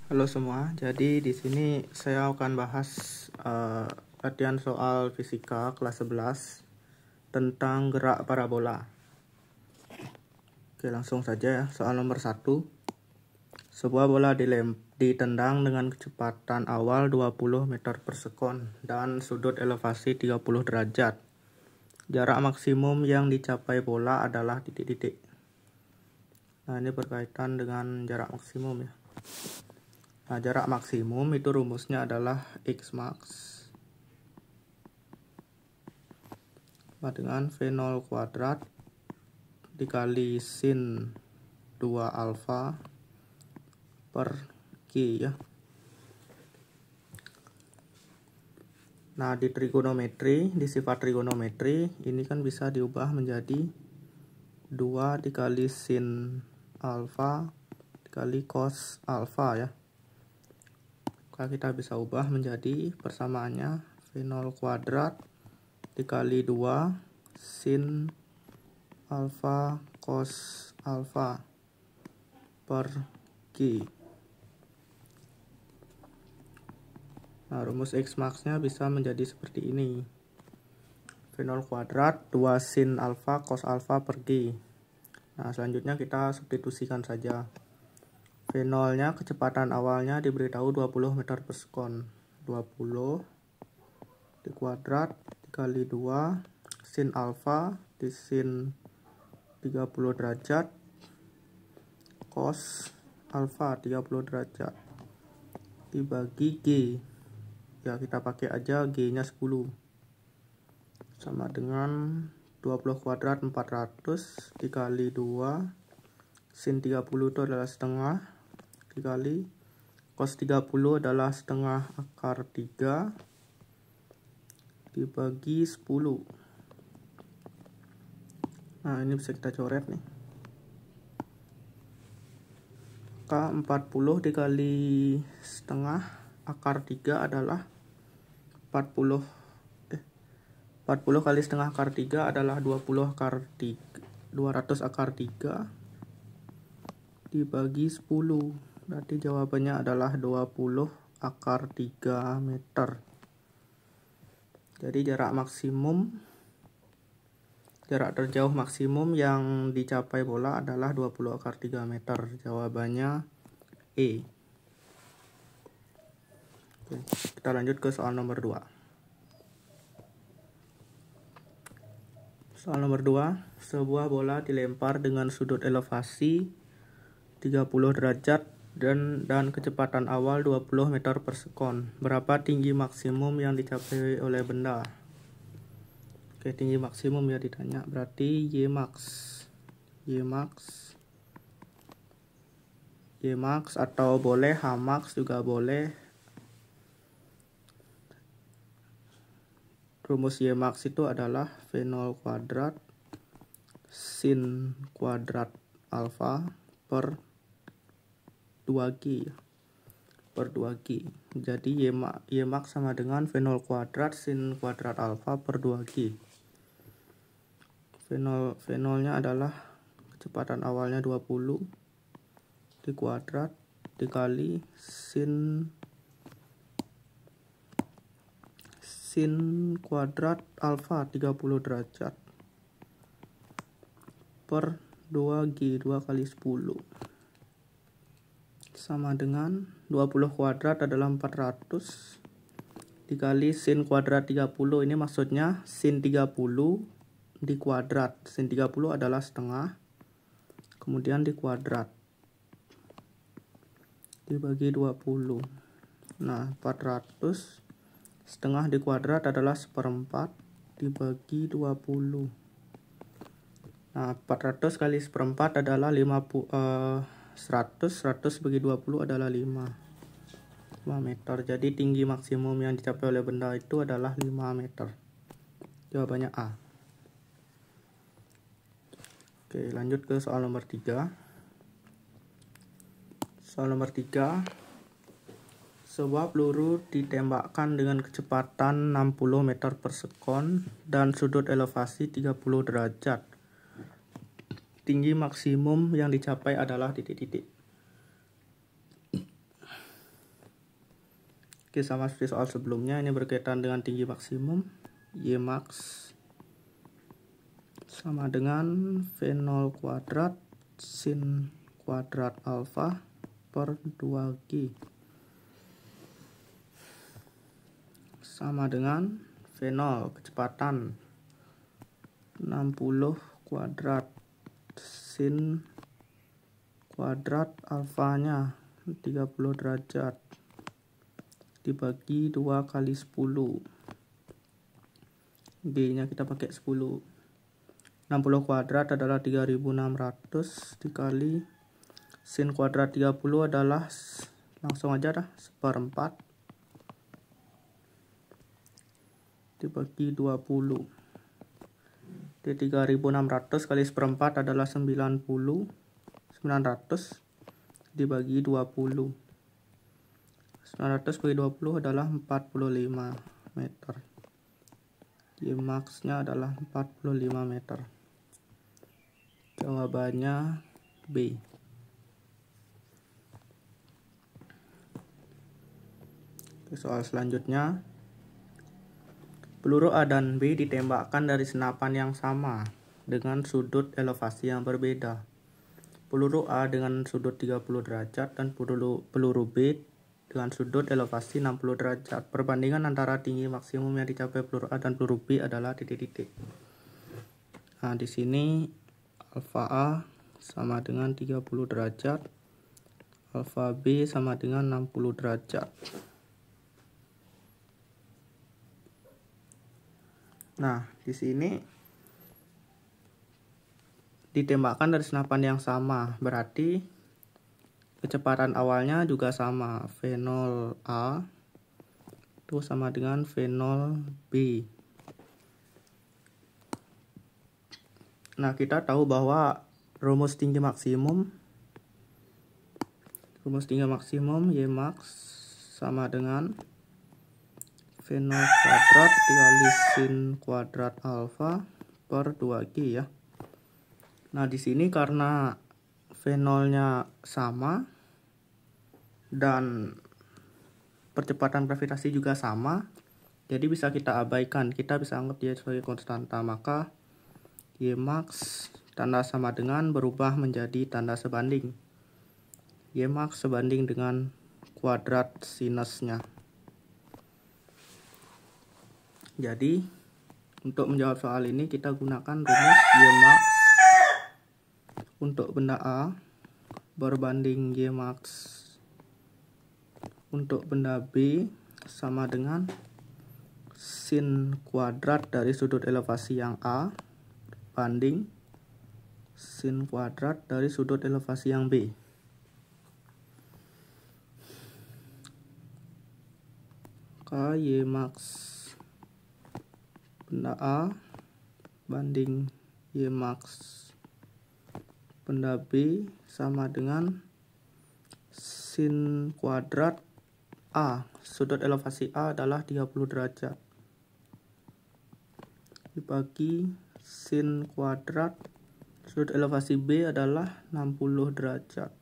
Halo semua, jadi di sini saya akan bahas latihan soal fisika kelas 11 tentang gerak parabola. Oke, langsung saja ya. Soal nomor 1. Sebuah bola ditendang dengan kecepatan awal 20 meter per sekon dan sudut elevasi 30 derajat. Jarak maksimum yang dicapai bola adalah titik-titik. Nah, ini berkaitan dengan jarak maksimum ya. Nah, jarak maksimum itu rumusnya adalah X max sama dengan V0 kuadrat dikali sin 2 alfa per Q ya. Nah, di sifat trigonometri ini kan bisa diubah menjadi 2 dikali sin alfa dikali cos alfa ya. Maka kita bisa ubah menjadi persamaannya V0 kuadrat dikali 2 sin alfa cos alfa per Q. Nah, rumus X max-nya bisa menjadi seperti ini. V0 kuadrat 2 sin alfa cos alfa per Q. Nah, selanjutnya kita substitusikan saja. V0-nya kecepatan awalnya diberitahu 20 meter per sekon. 20 dikuadrat dikali 2 sin alfa di sin 30 derajat cos alfa 30 derajat dibagi G. Ya, kita pakai aja G-nya 10. Sama dengan 20 kuadrat 400 dikali 2 sin 30 itu adalah setengah dikali cos 30 adalah setengah akar 3 dibagi 10. Nah, ini bisa kita coret nih. Maka 40 dikali setengah akar 3 adalah 40 kali setengah akar 3 adalah 20 akar 3, 200 akar 3 dibagi 10. Berarti jawabannya adalah 20 akar 3 meter. Jadi jarak terjauh maksimum yang dicapai bola adalah 20 akar 3 meter. Jawabannya E. Oke, kita lanjut ke soal nomor 2. Soal nomor 2, sebuah bola dilempar dengan sudut elevasi 30 derajat dan kecepatan awal 20 meter per sekon. Berapa tinggi maksimum yang dicapai oleh benda? Oke, tinggi maksimum ya ditanya. Berarti Y max atau boleh H max juga boleh. Rumus Y max itu adalah V0 kuadrat sin kuadrat alfa per 2Q per 2Q. Jadi Y max sama dengan V0 kuadrat sin kuadrat alfa per 2Q. V0-nya adalah kecepatan awalnya 20 dikuadrat dikali sin kuadrat alfa 30 derajat per 2G 2 kali 10 sama dengan 20 kuadrat adalah 400 dikali sin kuadrat 30. Ini maksudnya sin 30 dikuadrat. Sin 30 adalah setengah, kemudian dikuadrat dibagi 20. Nah, 400 setengah dikuadrat adalah 1/4 dibagi 20. Nah, 400 kali 1/4 adalah 100 bagi 20 adalah 5 meter. Jadi tinggi maksimum yang dicapai oleh benda itu adalah 5 meter. Jawabannya A. Oke, lanjut ke soal nomor 3. Soal nomor 3. Sebuah peluru ditembakkan dengan kecepatan 60 meter per sekon dan sudut elevasi 30 derajat. Tinggi maksimum yang dicapai adalah titik-titik. Oke, sama seperti soal sebelumnya, ini berkaitan dengan tinggi maksimum. Ymax sama dengan V0 kuadrat sin kuadrat alfa per 2G sama dengan V0 kecepatan 60 kuadrat sin kuadrat alfanya 30 derajat dibagi 2 kali 10. B nya kita pakai 10. 60 kuadrat adalah 3600 dikali sin kuadrat 30 adalah, langsung aja dah, 1/4 dibagi 20. Jadi 3600 kali 1/4 adalah 900 dibagi 20. 900 bagi 20 adalah 45 meter. Ymax nya adalah 45 meter. Jawabannya B. Soal selanjutnya, peluru A dan B ditembakkan dari senapan yang sama dengan sudut elevasi yang berbeda. Peluru A dengan sudut 30 derajat dan peluru B dengan sudut elevasi 60 derajat. Perbandingan antara tinggi maksimum yang dicapai peluru A dan peluru B adalah titik-titik. Nah, di sini alfa A sama dengan 30 derajat, alfa B sama dengan 60 derajat. Nah, di sini ditembakkan dari senapan yang sama, berarti kecepatan awalnya juga sama, V0A itu sama dengan V0B. Nah, kita tahu bahwa rumus tinggi maksimum Ymax sama dengan V0 kuadrat dikali sin kuadrat alfa per 2G ya. Nah, di sini karena V0-nya sama dan percepatan gravitasi juga sama, jadi bisa kita abaikan, kita bisa anggap dia sebagai konstanta. Maka Ymax tanda sama dengan berubah menjadi tanda sebanding. Ymax sebanding dengan kuadrat sinusnya. Jadi untuk menjawab soal ini kita gunakan rumus Ymax untuk benda A berbanding Ymax untuk benda B sama dengan sin kuadrat dari sudut elevasi yang A banding sin kuadrat dari sudut elevasi yang B. Maka Ymax benda A banding Ymax benda B sama dengan sin kuadrat A, sudut elevasi A adalah 30 derajat, dibagi sin kuadrat sudut elevasi B adalah 60 derajat.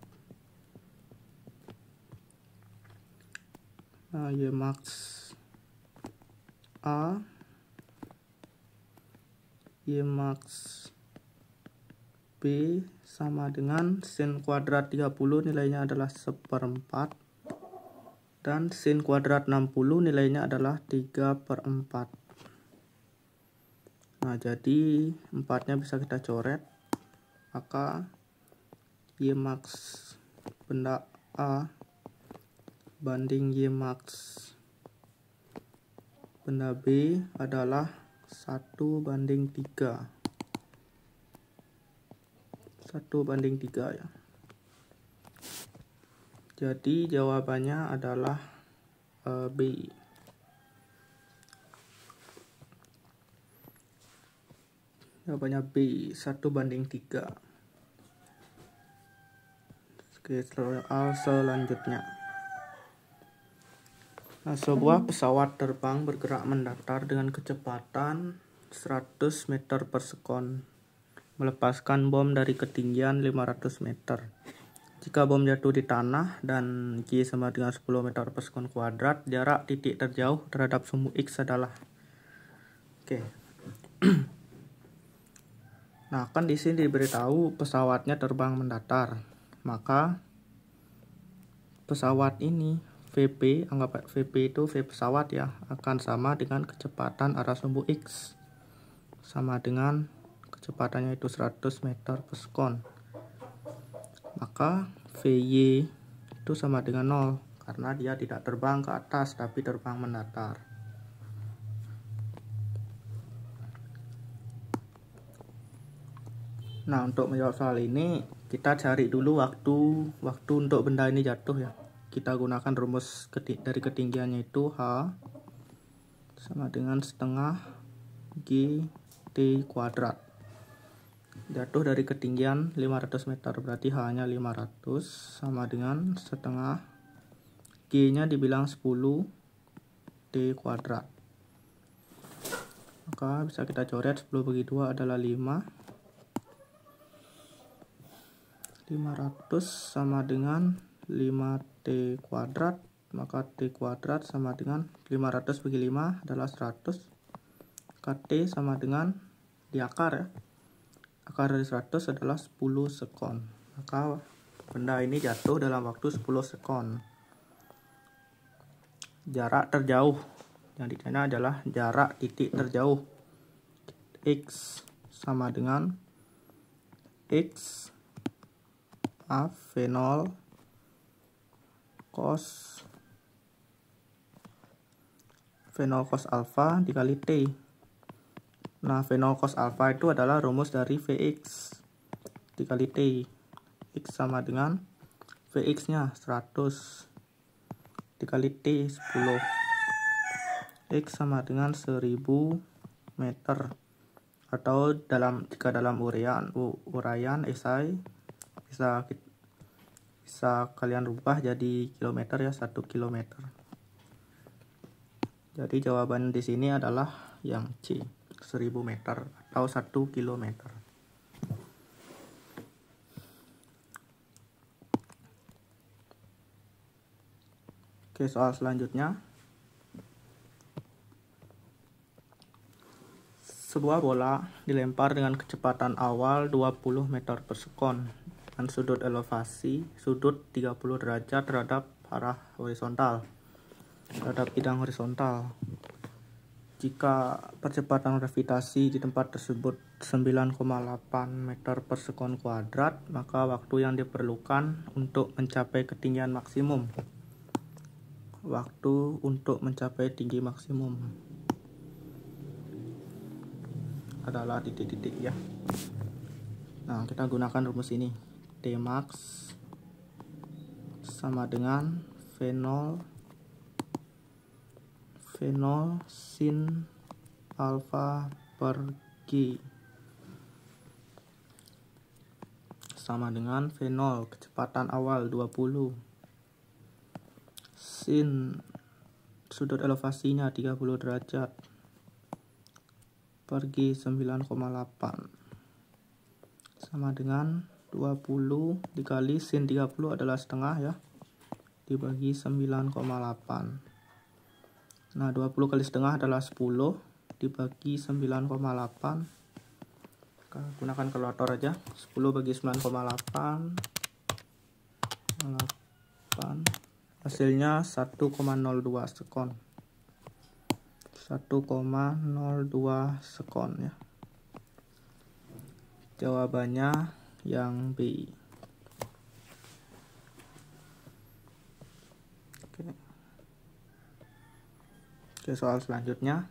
Nah, Ymax A, Ymax B sama dengan sin kuadrat 30 nilainya adalah 1/4 dan sin kuadrat 60 nilainya adalah 3/4. Nah, jadi 4-nya bisa kita coret. Maka Ymax benda A banding Ymax benda B adalah 1/3. 1/3 ya. Jadi jawabannya adalah B. Jawabannya B, 1/3. Oke, soal selanjutnya. Nah, sebuah pesawat terbang bergerak mendatar dengan kecepatan 100 meter per sekon, melepaskan bom dari ketinggian 500 meter. Jika bom jatuh di tanah dan G sama dengan 10 meter per sekon kuadrat, jarak titik terjauh terhadap sumbu X adalah. Oke. Nah, kan di sini diberitahu pesawatnya terbang mendatar. Maka pesawat ini VP, anggap VP itu V pesawat ya, akan sama dengan kecepatan arah sumbu X. Sama dengan kecepatannya itu 100 meter per sekon. Maka VY itu sama dengan 0 karena dia tidak terbang ke atas tapi terbang mendatar. Nah, untuk menjawab soal ini kita cari dulu waktu untuk benda ini jatuh ya. Kita gunakan rumus dari ketinggiannya itu H sama dengan setengah G T kuadrat. Jatuh dari ketinggian 500 meter, berarti H-nya 500 sama dengan setengah G-nya dibilang 10 T kuadrat. Maka bisa kita coret 10 bagi 2 adalah 5. 500 sama dengan 5T kuadrat, maka T kuadrat sama dengan 500 bagi 5 adalah 100. Maka T sama dengan di akar ya. Akar dari 100 adalah 10 sekon. Maka benda ini jatuh dalam waktu 10 sekon. Jarak terjauh yang ditanya adalah jarak titik terjauh. X sama dengan X A V0 cos alpha dikali T. Nah, V0 cos alpha itu adalah rumus dari Vx dikali T. X sama dengan Vx nya 100 dikali T 10. X sama dengan 1000 meter, atau jika dalam uraian esai bisa kalian rubah jadi kilometer ya, 1 kilometer. Jadi jawaban di sini adalah yang C, 1000 meter atau 1 kilometer. Oke, soal selanjutnya. Sebuah bola dilempar dengan kecepatan awal 20 meter per sekon dan sudut 30 derajat terhadap arah horizontal, terhadap bidang horizontal. Jika percepatan gravitasi di tempat tersebut 9,8 meter per sekon kuadrat, maka waktu yang diperlukan untuk mencapai ketinggian maksimum. Waktu untuk mencapai tinggi maksimum adalah titik-titik ya. Nah, kita gunakan rumus ini. T max sama dengan V0 sin alpha per G sama dengan V0 kecepatan awal 20 sin sudut elevasinya 30 derajat per G 9,8 sama dengan 20 dikali sin 30 adalah setengah ya, dibagi 9,8. Nah, 20 kali setengah adalah 10 dibagi 9,8. Gunakan kalkulator aja. 10 bagi 9,8 hasilnya 1,02 sekon. 1,02 sekon ya. Jawabannya yang B. Oke, soal selanjutnya.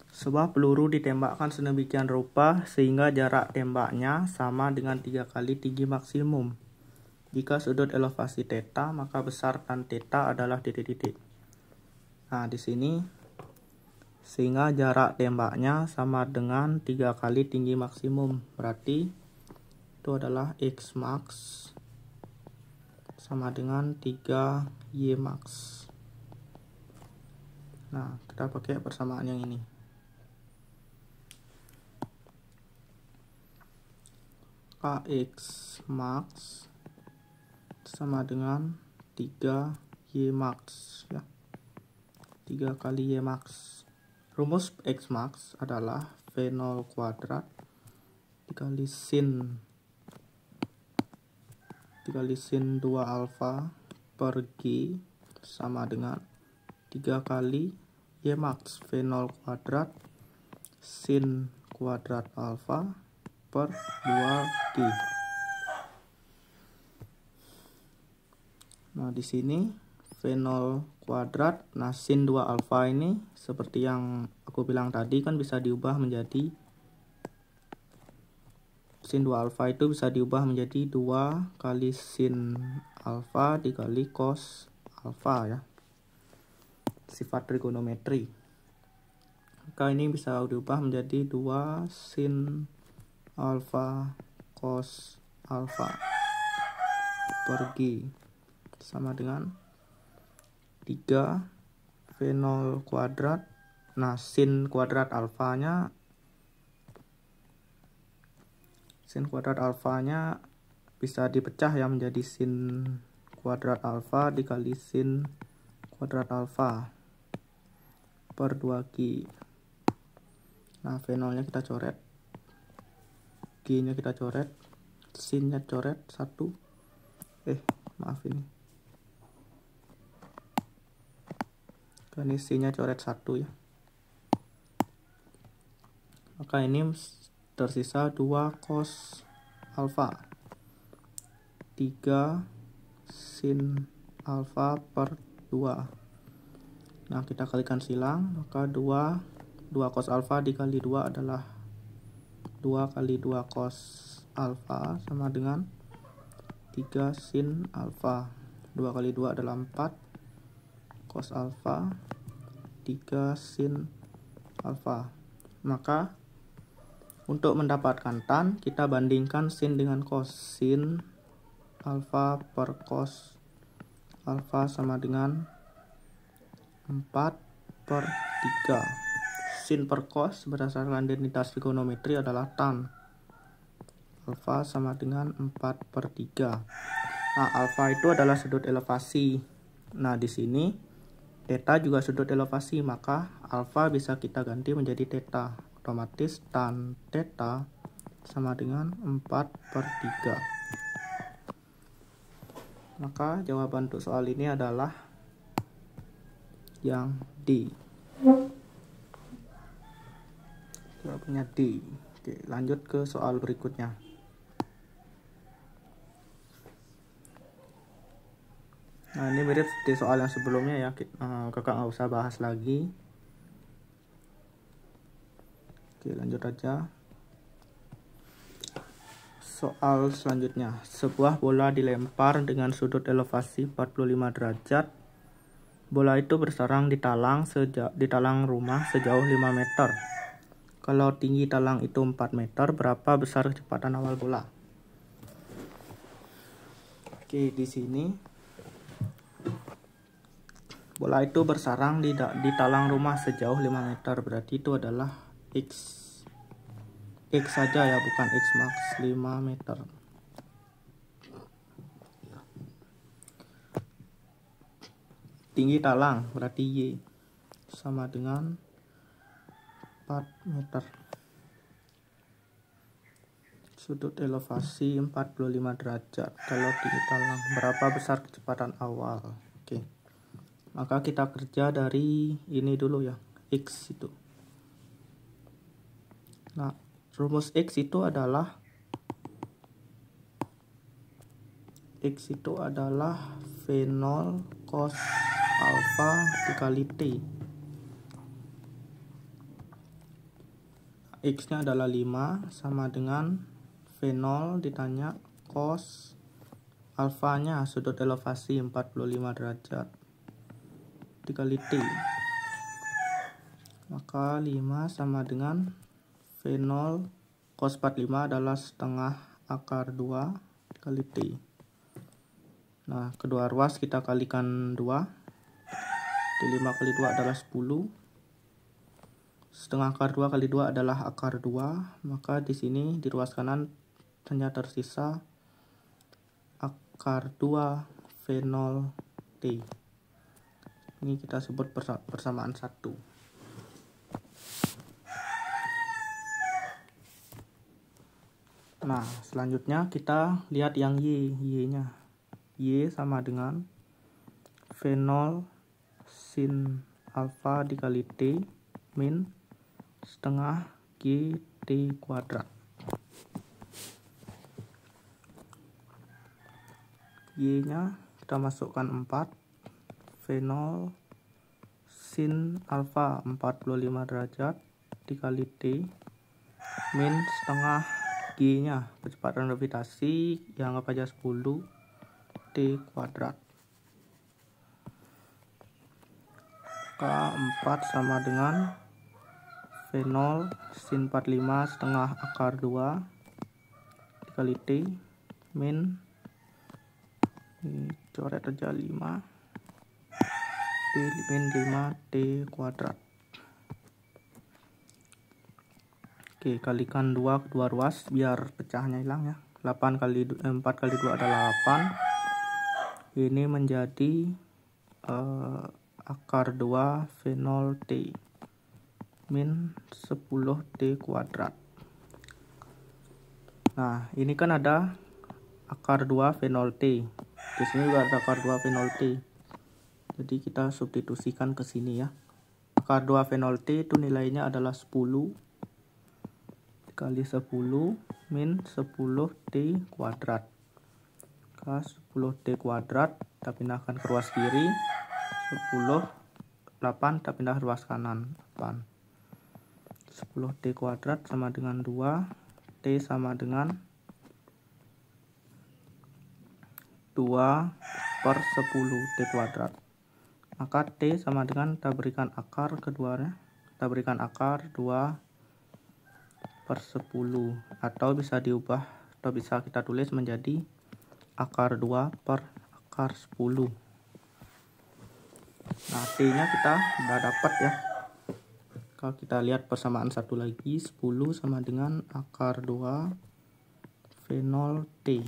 Sebuah peluru ditembakkan sedemikian rupa sehingga jarak tembaknya sama dengan 3 kali tinggi maksimum. Jika sudut elevasi theta, maka besar tan theta adalah titik-titik. Nah, di sini sehingga jarak tembaknya sama dengan 3 kali tinggi maksimum. Berarti itu adalah X max sama dengan 3 Y max. Nah, kita pakai persamaan yang ini. Kx max sama dengan 3 Y max ya. 3 kali Y max. Rumus X max adalah V0 kuadrat dikali sin 2 alfa per G sama dengan 3 kali Y max V0 kuadrat sin kuadrat alfa per 2G. Nah, di sini V0 kuadrat, nah sin 2 alfa ini seperti yang aku bilang tadi kan bisa diubah menjadi sin 2 alfa itu bisa diubah menjadi 2 kali sin alfa dikali cos alfa ya. Sifat trigonometri. Maka ini bisa diubah menjadi 2 sin alfa cos alfa per G sama dengan 3 V0 kuadrat. Nah, sin kuadrat alfanya bisa dipecah ya menjadi sin kuadrat alfa dikali sin kuadrat alfa per 2G. Nah, V0 nya kita coret, G nya kita coret, sin nya coret 1. Maaf ini sin nya coret 1 ya. Maka ini tersisa 2 cos alfa 3 sin alfa per 2. Nah, kita kalikan silang, maka 2 cos alfa dikali 2 adalah 2 kali 2 cos alfa sama dengan 3 sin alfa. 2 kali 2 adalah 4 cos alfa 3 sin alfa. Maka untuk mendapatkan tan, kita bandingkan sin dengan cos. Sin alfa per cos alfa sama dengan 4 per 3. Sin per cos berdasarkan identitas trigonometri adalah tan. Alfa sama dengan 4 per 3. Nah, alfa itu adalah sudut elevasi. Nah, di sini theta juga sudut elevasi, maka alfa bisa kita ganti menjadi theta. Otomatis tan theta sama dengan 4 per 3. Maka jawaban untuk soal ini adalah yang D. Jawabannya D. Oke, lanjut ke soal berikutnya. Nah, ini mirip seperti soal yang sebelumnya ya, kakak nggak usah bahas lagi. Oke, lanjut aja. Soal selanjutnya, sebuah bola dilempar dengan sudut elevasi 45 derajat. Bola itu bersarang di talang rumah sejauh 5 meter. Kalau tinggi talang itu 4 meter, berapa besar kecepatan awal bola? Oke, di sini bola itu bersarang di talang rumah sejauh 5 meter, berarti itu adalah X saja ya, bukan X max 5 meter. Tinggi talang berarti Y sama dengan 4 meter. Sudut elevasi 45 derajat. Kalau tinggi talang, berapa besar kecepatan awal? Oke. Maka kita kerja dari ini dulu ya, X itu. Nah, rumus X itu adalah V0 cos alfa dikali T. X nya adalah 5 sama dengan V0 ditanya cos alfa nya sudut elevasi 45 derajat dikali T. Maka 5 sama dengan V0 cos 45 adalah setengah akar 2 kali T. Nah, kedua ruas kita kalikan 2. T5 kali 2 adalah 10. Setengah akar 2 kali 2 adalah akar 2. Maka di sini di ruas kanan hanya tersisa akar 2 V0 T. Ini kita sebut persamaan 1. Nah, selanjutnya kita lihat yang Y-nya. Y sama dengan V0 sin alfa dikali T min setengah G T kuadrat. Y-nya kita masukkan 4, V0 sin alfa 45 derajat dikali T min setengah G-nya kecepatan gravitasi yang anggap aja 10 T kuadrat. K4 sama dengan V0 sin 45 setengah akar 2 dikali T min, coret aja 5 T min 5 T kuadrat. Oke, kalikan 2 kedua ruas biar pecahnya hilang ya. 4 kali 2 adalah 8. Ini menjadi akar 2 V0 T min 10 T kuadrat. Nah, ini kan ada akar 2 V0 T. Di sini juga ada akar 2 V0 T. Jadi kita substitusikan ke sini ya. Akar 2 V0 T itu nilainya adalah 10 kali 10 min 10 T kuadrat. K 10 T kuadrat kita pindahkan ke ruas kiri. 10 8 kita pindah ruas kanan 8. 10 T kuadrat sama dengan 2. T sama dengan 2 per 10 T kuadrat. Maka T sama dengan kita berikan akar keduanya. Kita berikan akar 2 per 10 atau bisa diubah atau bisa kita tulis menjadi akar 2 per akar 10. Nah, T-nya kita sudah dapat ya. Kalau kita lihat persamaan satu lagi, 10 sama dengan akar 2 V0 T.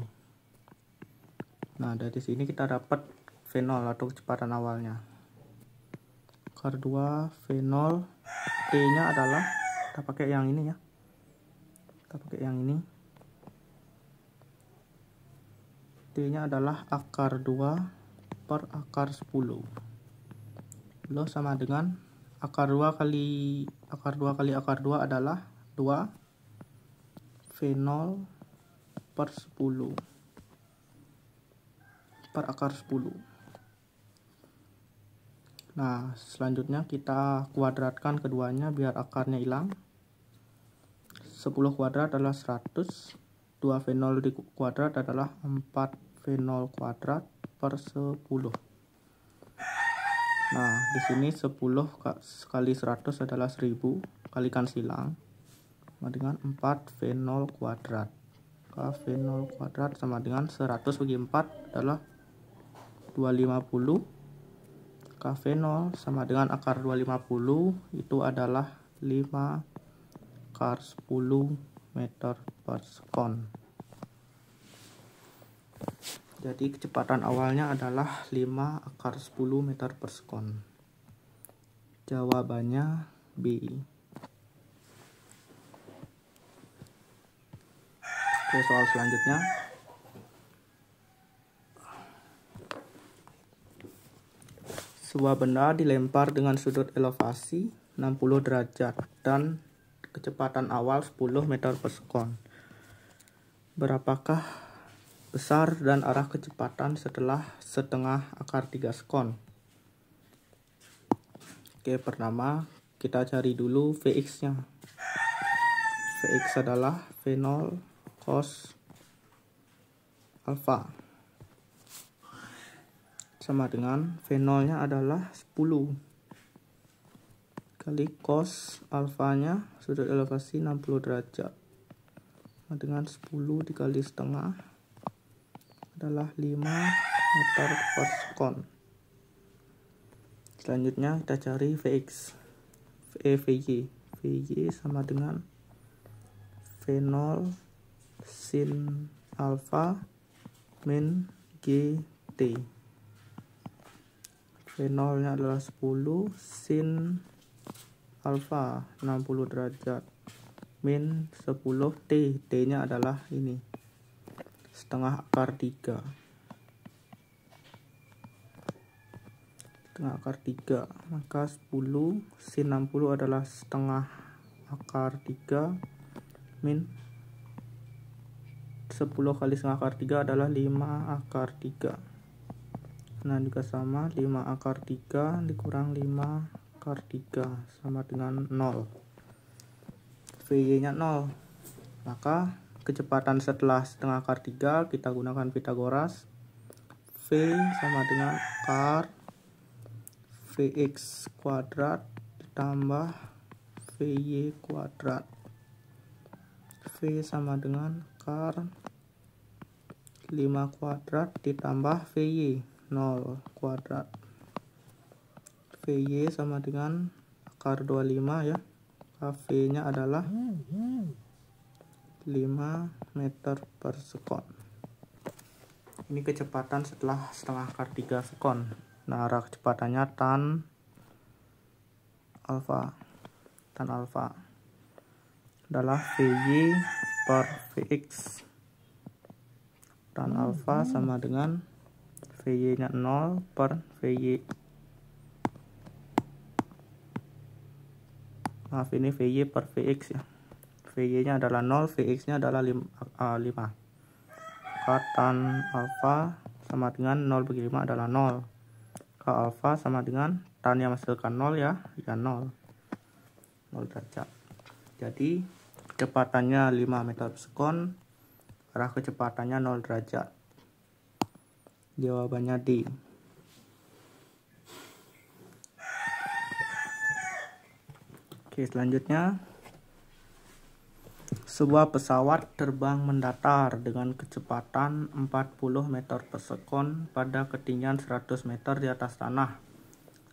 Nah, dari sini kita dapat V0 atau kecepatan awalnya. Akar 2 V0 T-nya adalah, kita pakai yang ini ya. Kita pakai yang ini. T-nya adalah akar 2 per akar 10. Lo sama dengan akar 2 kali akar 2 adalah 2 V0 per 10 per akar 10. Nah, selanjutnya kita kuadratkan keduanya biar akarnya hilang. 10 kuadrat adalah 100. 2 V0 di kuadrat adalah 4 V0 kuadrat per 10. Nah, di sini 10 kali 100 adalah 1000. Kalikan silang sama dengan 4 V0 kuadrat. K V0 kuadrat sama dengan 100 bagi 4 adalah 250. K V0 sama dengan akar 250 itu adalah 5 akar 10 meter per sekon. Jadi kecepatan awalnya adalah 5 akar 10 meter per sekon. Jawabannya B. Oke, soal selanjutnya. Sebuah benda dilempar dengan sudut elevasi 60 derajat dan kecepatan awal 10 meter per sekon. Berapakah besar dan arah kecepatan setelah setengah akar 3 sekon? Oke, pertama kita cari dulu Vx-nya. Vx adalah V0 cos alfa. Sama dengan V0-nya adalah 10 kali cos alfanya sudut elevasi 60 derajat. Sama dengan 10 dikali setengah adalah 5 meter per sekon. Selanjutnya kita cari Vx. Vy. Vy sama dengan V0 sin alfa min GT. V0 nya adalah 10 sin alfa 60 derajat min 10 T. T nya adalah ini, setengah akar 3. Setengah akar 3, maka 10 sin 60 adalah setengah akar 3 min 10 kali setengah akar 3 adalah 5 akar 3. Nah juga sama, 5 akar 3 dikurang 5 akar 3 sama dengan 0. VY nya 0. Maka kecepatan setelah setengah akar 3 kita gunakan Pythagoras. V sama dengan akar Vx kuadrat ditambah Vy kuadrat. V sama dengan akar 5 kuadrat ditambah Vy 0 kuadrat. Vy sama dengan akar 25 ya. V nya adalah 5 meter per sekon. Ini kecepatan setelah setengah akar 3 sekon. Nah arah kecepatannya tan alfa adalah Vy per Vx. Tan alfa sama dengan Vy nya 0 per Vy. Maaf, ini Vy per Vx ya. Vy nya adalah 0, Vx nya adalah 5. Maka tan alfa sama dengan 0 bagi 5 adalah 0. Maka alfa sama dengan tan yang menghasilkan 0 ya 0 derajat. Jadi kecepatannya 5 meter per sekon, arah kecepatannya 0 derajat. Jawabannya D. Oke, selanjutnya sebuah pesawat terbang mendatar dengan kecepatan 40 meter per sekon pada ketinggian 100 meter di atas tanah.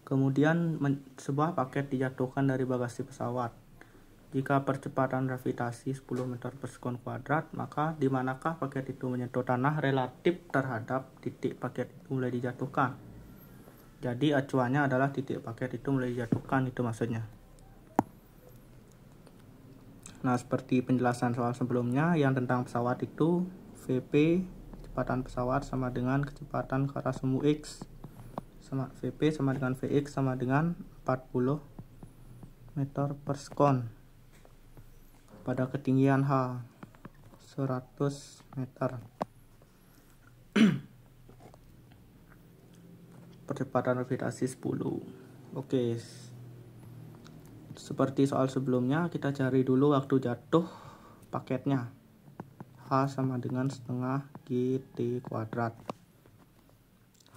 Kemudian sebuah paket dijatuhkan dari bagasi pesawat. Jika percepatan gravitasi 10 meter per sekon kuadrat, maka di manakah paket itu menyentuh tanah relatif terhadap titik paket itu mulai dijatuhkan. Jadi acuannya adalah titik paket itu mulai dijatuhkan, itu maksudnya. Nah, seperti penjelasan soal sebelumnya yang tentang pesawat itu, VP kecepatan pesawat sama dengan kecepatan ke arah semu X, sama VP sama dengan Vx sama dengan 40 meter per sekon pada ketinggian H 100 meter. Percepatan gravitasi 10. Oke, seperti soal sebelumnya, kita cari dulu waktu jatuh paketnya. H sama dengan setengah GT kuadrat.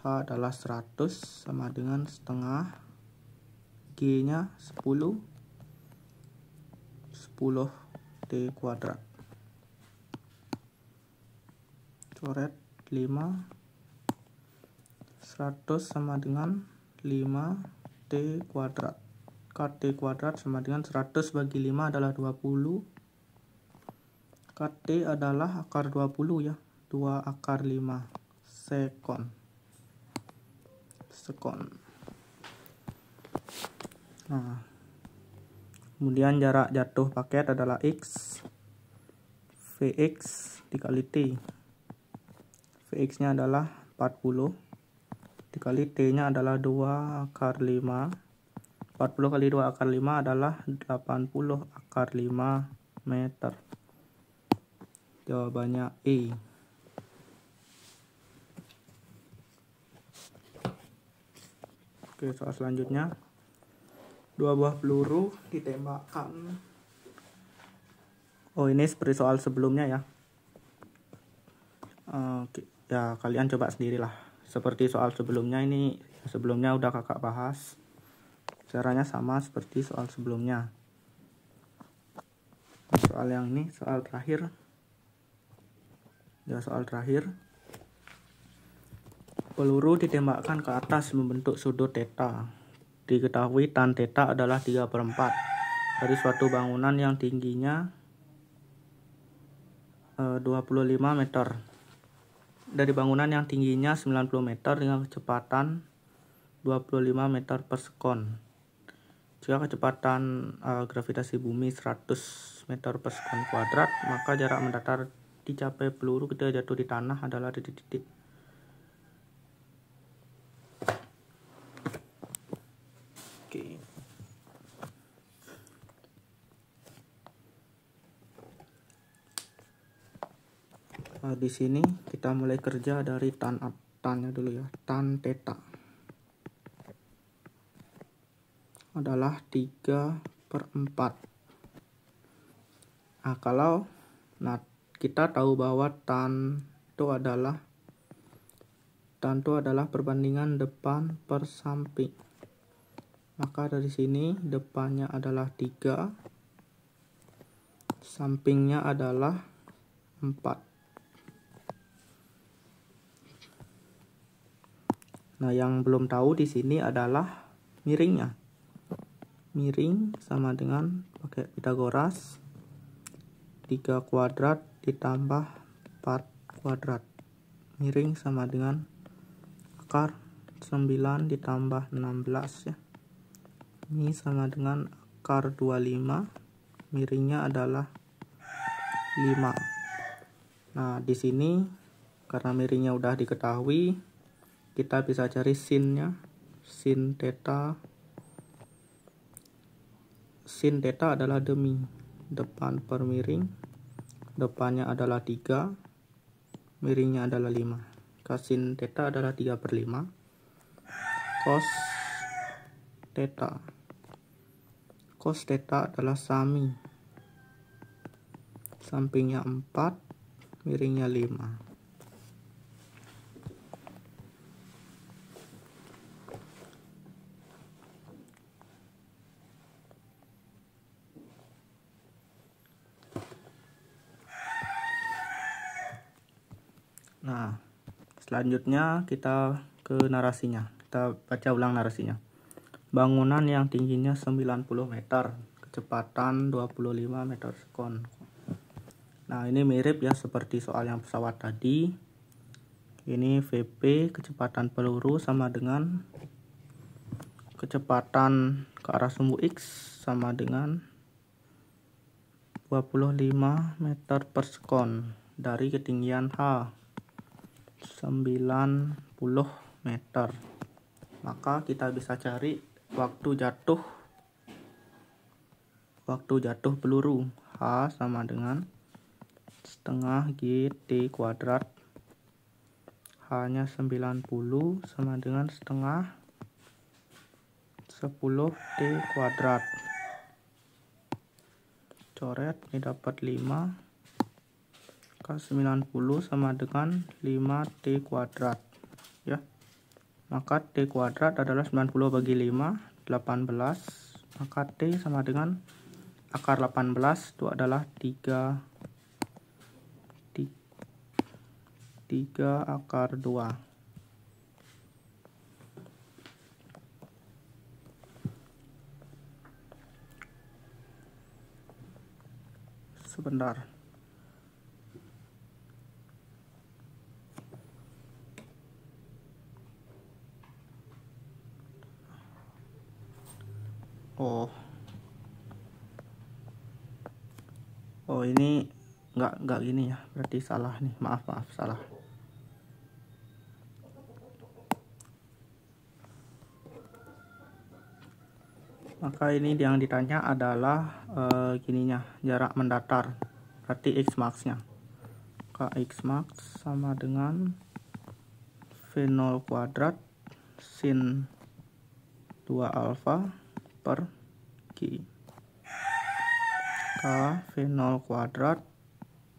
H adalah 100 sama dengan setengah, G nya 10 T kuadrat. Coret 5, 100 sama dengan 5 T kuadrat. KT kuadrat sama dengan 100 bagi 5 adalah 20. KT adalah akar 20 ya. 2 akar 5 sekon. Nah, kemudian jarak jatuh paket adalah X. Vx dikali T. Vx nya adalah 40. Dikali T nya adalah 2 akar 5. 40 kali 2 akar 5 adalah 80 akar 5 meter. Jawabannya E. Oke, soal selanjutnya. 2 buah peluru ditembakkan. Oh, ini seperti soal sebelumnya ya. Oke, ya kalian coba sendirilah. Seperti soal sebelumnya, ini sebelumnya udah kakak bahas. Caranya sama seperti soal sebelumnya. Soal yang ini, soal terakhir. Ya, soal terakhir. Peluru ditembakkan ke atas membentuk sudut theta. Diketahui tan theta adalah 3/4 dari suatu bangunan yang tingginya 25 meter. dari bangunan yang tingginya 90 meter dengan kecepatan 25 meter per sekon. Jika kecepatan gravitasi bumi 100 meter per sekon kuadrat, maka jarak mendatar dicapai peluru ketika jatuh di tanah adalah di titik. Oke. Di sini kita mulai kerja dari tannya dulu ya. Tan theta adalah 3/4. Nah, kita tahu bahwa tan itu adalah perbandingan depan per samping. Maka dari sini depannya adalah 3, sampingnya adalah 4. Nah, yang belum tahu di sini adalah miringnya. Miring sama dengan pakai Pitagoras, 3 kuadrat ditambah 4 kuadrat. Miring sama dengan akar 9 ditambah 16 ya. Ini sama dengan akar 25. Miringnya adalah 5. Nah, di sini karena miringnya udah diketahui, kita bisa cari sinnya. Sin theta adalah demi depan per miring. Depannya adalah 3, miringnya adalah 5. Sin theta adalah 3/5. Cos theta adalah sami. Sampingnya 4, miringnya 5. Nah, selanjutnya kita ke narasinya. Kita baca ulang narasinya. Bangunan yang tingginya 90 meter, kecepatan 25 meter sekon. Nah, ini mirip ya seperti soal yang pesawat tadi. Ini VP, kecepatan peluru sama dengan kecepatan ke arah sumbu X sama dengan 25 meter per sekon dari ketinggian H 90 meter. Maka kita bisa cari waktu jatuh peluru. H sama dengan setengah GT kuadrat. H-nya 90 sama dengan setengah 10T kuadrat. Coret, ini dapat 5. K90 sama dengan 5T kuadrat ya. Maka T kuadrat adalah 90 bagi 5, 18. Maka T sama dengan akar 18 itu adalah 3 akar 2. Sebentar. Oh ini nggak gini ya, berarti salah nih, maaf salah. Maka ini yang ditanya adalah gininya, jarak mendatar, berarti X max-nya. X max sama dengan V0 kuadrat sin 2 alfa per Q. V0 kuadrat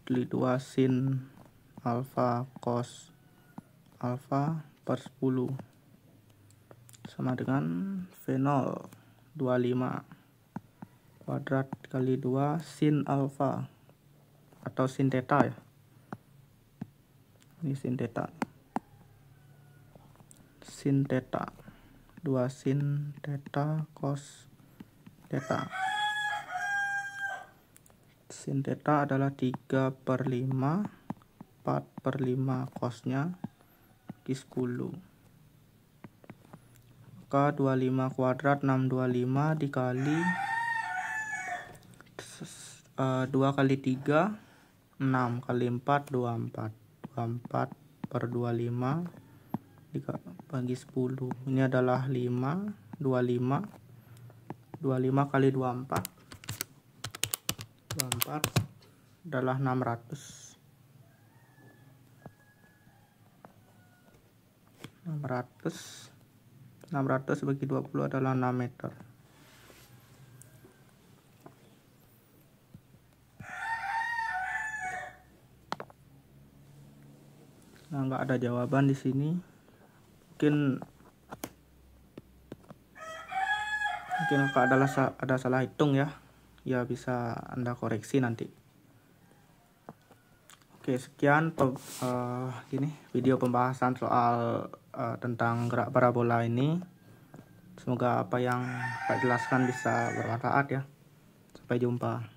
kali 2 sin alfa cos alfa per 10 sama dengan V0 25 kuadrat kali 2 sin alfa atau sin theta ya. Ini sin theta. Sin theta 2 sin theta cos theta. Sin theta adalah 3/5 4/5 cosnya bagi 10. Maka 25 kuadrat 625 dikali 2 kali 3 6 kali 4 24. 24/25 bagi 10. Ini adalah 5 25 kali 24 adalah 600 bagi 20 adalah 6 meter. Nah, nggak ada jawaban di sini. Mungkin ada salah hitung ya. Ya, bisa Anda koreksi nanti. Oke, sekian video pembahasan soal tentang gerak parabola ini. Semoga apa yang saya jelaskan bisa bermanfaat ya. Sampai jumpa.